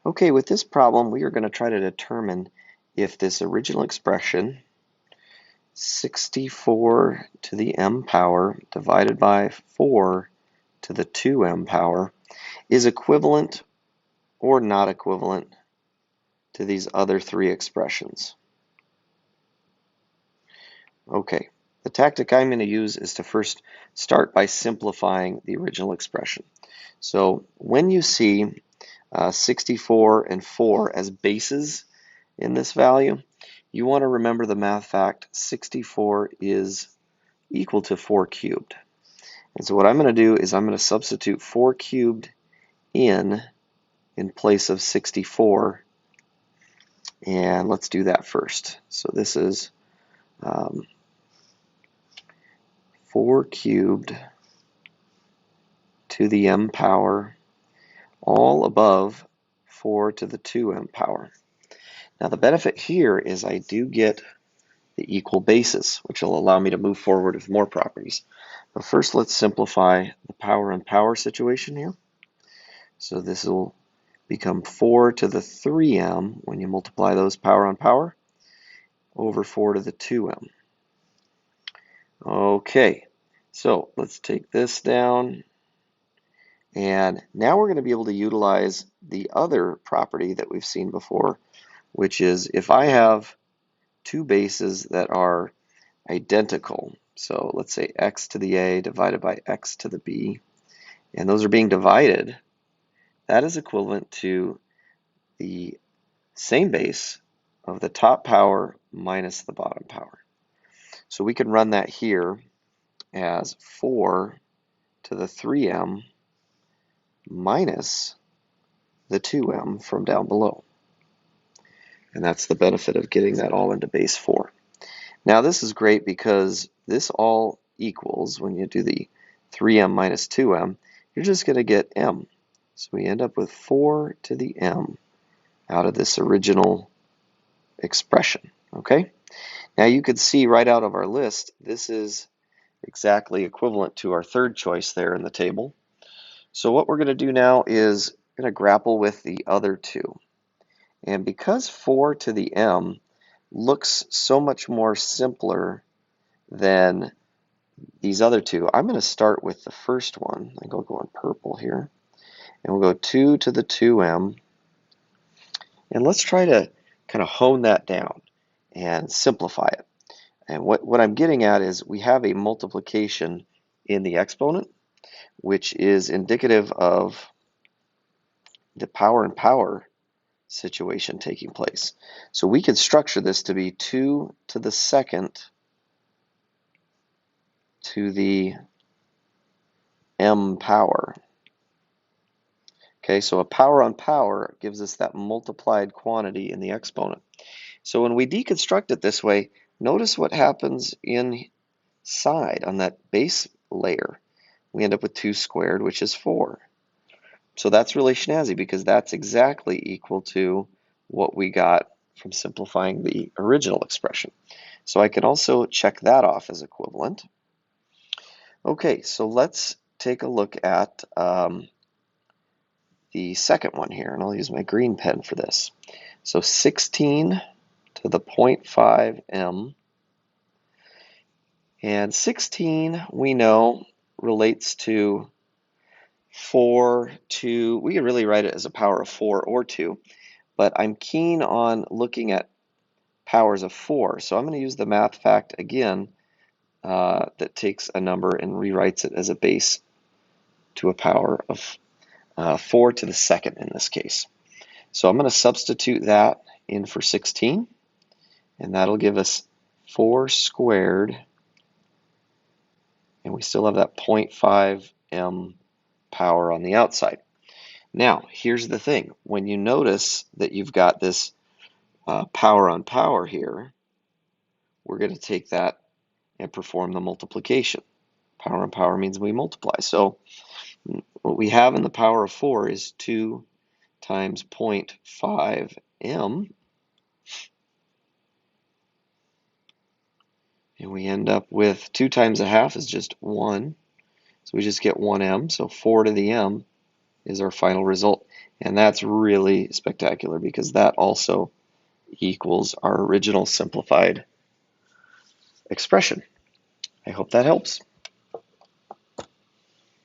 Okay, with this problem, we are going to try to determine if this original expression, 64 to the m power divided by 4 to the 2m power, is equivalent or not equivalent to these other three expressions. Okay, the tactic I'm going to use is to first start by simplifying the original expression. So when you see 64 and 4 as bases in this value, you want to remember the math fact 64 is equal to 4 cubed. And so what I'm going to do is I'm going to substitute 4 cubed in place of 64. And let's do that first. So this is 4 cubed to the m power, all above 4 to the 2m power. Now the benefit here is I do get the equal basis, which will allow me to move forward with more properties. But first, let's simplify the power and power situation here. So this will become 4 to the 3m when you multiply those power on power over 4 to the 2m. Okay, so let's take this down. And now we're going to be able to utilize the other property that we've seen before, which is if I have two bases that are identical, so let's say x to the a divided by x to the b, and those are being divided, that is equivalent to the same base of the top power minus the bottom power. So we can run that here as 4 to the 3m minus the 2m from down below. And that's the benefit of getting that all into base 4. Now this is great because this all equals, when you do the 3m minus 2m, you're just going to get m. So we end up with 4 to the m out of this original expression. Okay? Now you could see right out of our list, this is exactly equivalent to our third choice there in the table. So what we're going to do now is going to grapple with the other two. And because 4 to the m looks so much more simpler than these other two, I'm going to start with the first one. I think I'll go in purple here. And we'll go 2 to the 2m. And let's try to kind of hone that down and simplify it. And what I'm getting at is we have a multiplication in the exponent, which is indicative of the power and power situation taking place. So we could structure this to be 2 to the second to the m power. Okay, so a power on power gives us that multiplied quantity in the exponent. So when we deconstruct it this way, notice what happens inside on that base layer. We end up with 2 squared, which is 4. So that's really snazzy because that's exactly equal to what we got from simplifying the original expression. So I can also check that off as equivalent. Okay, so let's take a look at the second one here, and I'll use my green pen for this. So 16 to the 0.5 m, and 16 we know relates to 4 to, we could really write it as a power of 4 or 2, but I'm keen on looking at powers of 4, so I'm going to use the math fact again that takes a number and rewrites it as a base to a power of 4 to the second in this case. So I'm going to substitute that in for 16, and that'll give us 4 squared, and we still have that 0.5 m power on the outside. Now, here's the thing. When you notice that you've got this power on power here, we're going to take that and perform the multiplication. Power on power means we multiply. So what we have in the power of 4 is 2 times 0.5 m, and we end up with 2 times a half is just 1, so we just get 1m, so 4 to the m is our final result. And that's really spectacular because that also equals our original simplified expression. I hope that helps.